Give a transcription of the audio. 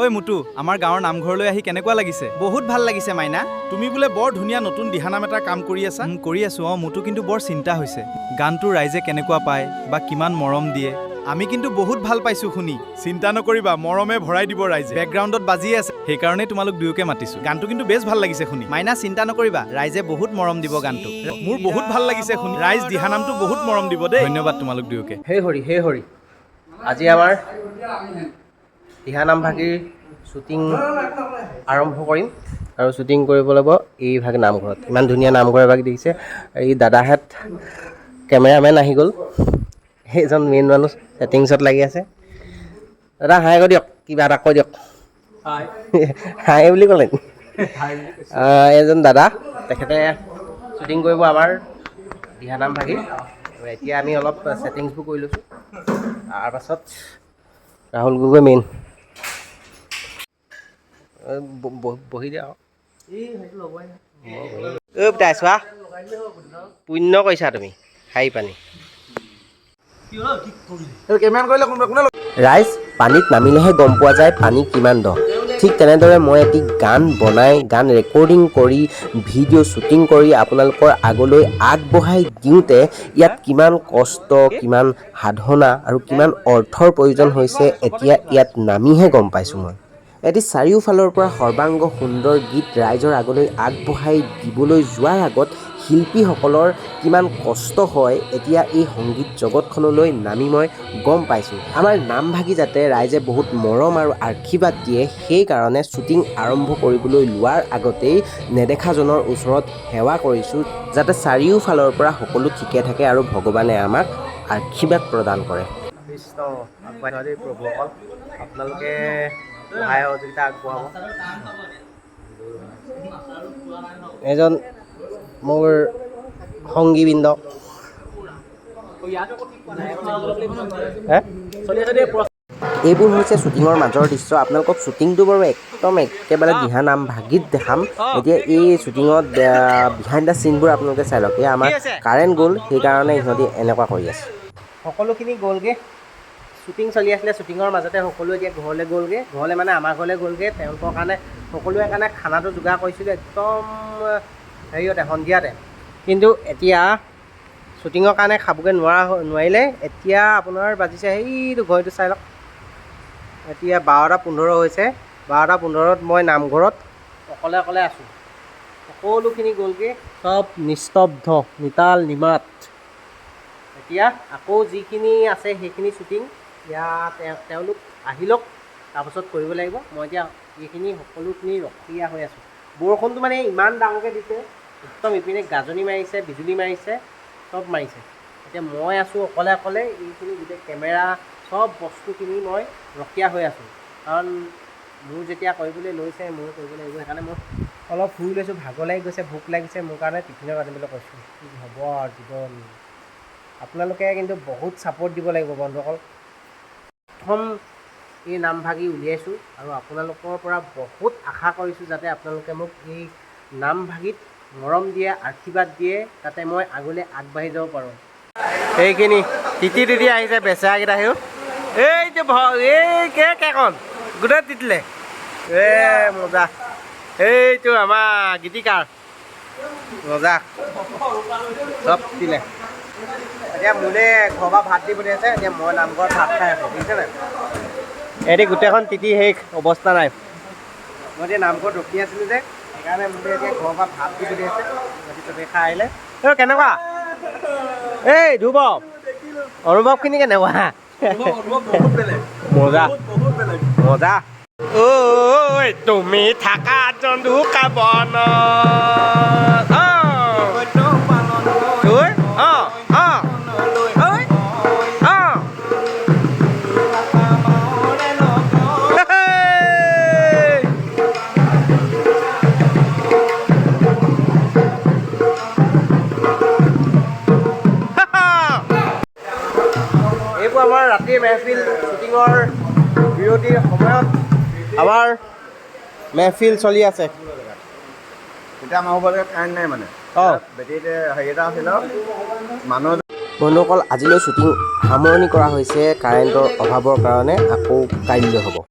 ঐ মুটু, আমাৰ গাঁৱৰ নামঘৰলৈ আহি কেনেকুৱা লাগিছে? বহুত ভাল লাগিছে মাইনা। তুমি বোলে বৰ ধুনীয়া নতুন দিহানাম এটা কাম কৰি আছা? কৰি আছো মুটু কিন্তু বৰ চিন্তা হৈছে। গানটো ৰাইজে কেনেকুৱা পায় বা কিমান মৰম দিয়ে। আমি কিন্তু বহুত ভাল পাইছো শুনি। চিন্তা নকৰিবা, মৰমে ভৰাই দিব ৰাইজে। বেকগ্ৰাউণ্ডত বাজি আছে, সেইকাৰণে তোমালোক দুয়োকে মাতিছো। গানটো কিন্তু বেছ ভাল লাগিছে শুনি। মাইনা চিন্তা নকৰিবা, ৰাইজে বহুত মৰম দিব গানটো। মোৰ বহুত ভাল লাগিছে শুনি। ৰাইজ দিহানামটো বহুত মৰম দিব দেই। ধন্যবাদ তোমালোক দুয়োকে। হে হৰি আজি আমাৰ দিহানাম ভাগিৰ শ্বুটিং আৰম্ভ কৰিম আৰু শ্বুটিং কৰিব লাগিব এইভাগ নামঘৰত। ইমান ধুনীয়া নামঘৰ এভাগ দেখিছে। এই দাদাহেঁত কেমেৰামেন আহি গ'ল, সেইজন মেইন মানুহ ছেটিংছত লাগি আছে। দাদা হাই কৈ দিয়ক, কিবা এটা কৈ দিয়ক। হাই বুলি ক'লে এজন দাদা, তেখেতে শ্বুটিং কৰিব আমাৰ দিহানাম ভাগিৰ। এতিয়া আমি অলপ ছেটিংছবোৰ কৰি লৈছোঁ, তাৰপাছত ৰাহুল গগৈ মেইন বহি দিয়া আৰু পিতাই চোৱা, পুণ্য কৰিছা তুমি। খাই পানী ৰাইজ পানীত নামিলেহে গম পোৱা যায় পানী কিমান দ। ঠিক তেনেদৰে মই এটি গান বনাই, গান ৰেকৰ্ডিং কৰি, ভিডিঅ' শ্বুটিং কৰি আপোনালোকৰ আগলৈ আগবঢ়াই দিওঁতে ইয়াত কিমান কষ্ট, কিমান সাধনা আৰু কিমান অৰ্থৰ প্ৰয়োজন হৈছে এতিয়া ইয়াত নামিহে গম পাইছোঁ মই। এটি চাৰিওফালৰ পৰা সৰ্বাংগ সুন্দৰ গীত ৰাইজৰ আগলৈ আগবঢ়াই দিবলৈ যোৱাৰ আগত শিল্পীসকলৰ কিমান কষ্ট হয় এতিয়া এই সংগীত জগতখনলৈ নামি মই গম পাইছোঁ। আমাৰ নামভাগি যাতে ৰাইজে বহুত মৰম আৰু আশীৰ্বাদ দিয়ে, সেইকাৰণে শ্বুটিং আৰম্ভ কৰিবলৈ লোৱাৰ আগতেই নেদেখাজনৰ ওচৰত সেৱা কৰিছোঁ, যাতে চাৰিওফালৰ পৰা সকলো ঠিকে থাকে আৰু ভগৱানে আমাক আশীৰ্বাদ প্ৰদান কৰে। কৃষ্ণ আগবাঢ়ি প্ৰভুসকল, আপোনালোকে সহায় সহযোগিতা আগবঢ়াব। এজন মোৰ সংগীবৃন্দ, এইবোৰ হৈছে শ্বুটিঙৰ মাজৰ দৃশ্য। আপোনালোকক শ্বুটিংটো বাৰু একদম একেবাৰে দিহানাম ভাগিত দেখাম। এতিয়া এই শ্বুটিঙত বিহাইণ্ড দ্য চিনবোৰ আপোনালোকে চাই লওক। এয়া আমাৰ কাৰেণ্ট গ'ল, সেইকাৰণে ইহঁতি এনেকুৱা কৰি আছে। সকলোখিনি গ'লগৈ, শ্বুটিং চলি আছিলে, শ্বুটিঙৰ মাজতে সকলো এতিয়া ঘৰলৈ গ'লগৈ। ঘৰলৈ মানে আমাৰ ঘৰলৈ গ'লগৈ। তেওঁলোকৰ কাৰণে সকলোৱে কাৰণে খানাটো যোগাৰ কৰিছিলোঁ একদম হেৰিয়তে, সন্ধিয়াতে। কিন্তু এতিয়া শ্বুটিঙৰ কাৰণে খাবগৈ নোৱাৰিলে। এতিয়া আপোনাৰ বাজিছে সেইটো ঘড়ীটো চাই লওক, এতিয়া 12:15 হৈছে। 12:15 মই নামঘৰত অকলে আছোঁ। সকলোখিনি গ'লগৈ, চব নিস্তব্ধ, নিতাল নিমাত। এতিয়া আকৌ যিখিনি আছে সেইখিনি শ্বুটিং ইয়াত তেওঁলোক আহি লওক, তাৰপাছত কৰিব লাগিব। মই এতিয়া এইখিনি সকলোখিনি ৰখীয়া হৈ আছোঁ। বৰষুণটো মানে ইমান ডাঙৰকৈ দিছে, একদম ইপিনে গাজনি মাৰিছে, বিজুলী মাৰিছে, চব মাৰিছে। এতিয়া মই আছোঁ অকলে, এইখিনি গোটেই কেমেৰা চব বস্তুখিনি মই ৰখীয়া হৈ আছোঁ। কাৰণ মোৰ যেতিয়া কৰিবলৈ লৈছে, মোৰ কৰিব লাগিব, সেইকাৰণে মই অলপ শুই লৈছোঁ। ভাগৰ লাগি গৈছে, ভোক লাগিছে, মোৰ কাৰণে টিফিনত আনিবলৈ কৈছোঁ। কি হ'ব আৰু জীৱন। আপোনালোকে কিন্তু বহুত ছাপোৰ্ট দিব লাগিব বন্ধুসকল। প্ৰথম এই নামভাগি উলিয়াইছোঁ আৰু আপোনালোকৰ পৰা বহুত আশা কৰিছোঁ যাতে আপোনালোকে মোক এই নামভাগিত মৰম দিয়ে, আশীৰ্বাদ দিয়ে, যাতে মই আগলৈ আগবাঢ়ি যাব পাৰোঁ। এইখিনি তিতি আহিছে, বেচেৰাকেইটা আহিও এইটো এই কেকন গোটেই তিতিলে। মজা, এইটো আমাৰ গীতিকাৰ মজা, চব তিতিলে। এতিয়া মোলে ঘৰৰ পৰা ভাত দি পঠিয়াইছে। এতিয়া মই নামঘৰত ভাত খাই আছোঁ, বুজিছেনে? এহেঁতি গোটেইখন তিতি শেষ, অৱস্থা নাই। মই এতিয়া নামঘৰত ৰখি আছিলোঁ যে, সেইকাৰণে মোলে এতিয়া ঘৰৰ পৰা ভাত দি পঠিয়াইছে। সিহঁতি চবেই খাই আহিলে। কেনেকুৱা এই ধ্ৰুৱ, অনুভৱখিনি কেনেকুৱা? মজা। ঐ তুমি থাকা জন্ধুকা বন, এইবোৰ আমাৰ ৰাতিৰ মেহফিল। শ্বুটিঙৰ বিৰতিৰ সময়ত আমাৰ মেহফিল চলি আছে। এতিয়া আমাৰ ওপৰত কাৰেণ্ট নাই মানে, বেটেৰীতে হেৰি এটা আছিল মানুহ। বন্ধুসকল, আজিলৈ শ্বুটিং সামৰণি কৰা হৈছে কাৰেণ্টৰ অভাৱৰ কাৰণে। আকৌ কাইলৈ হ'ব।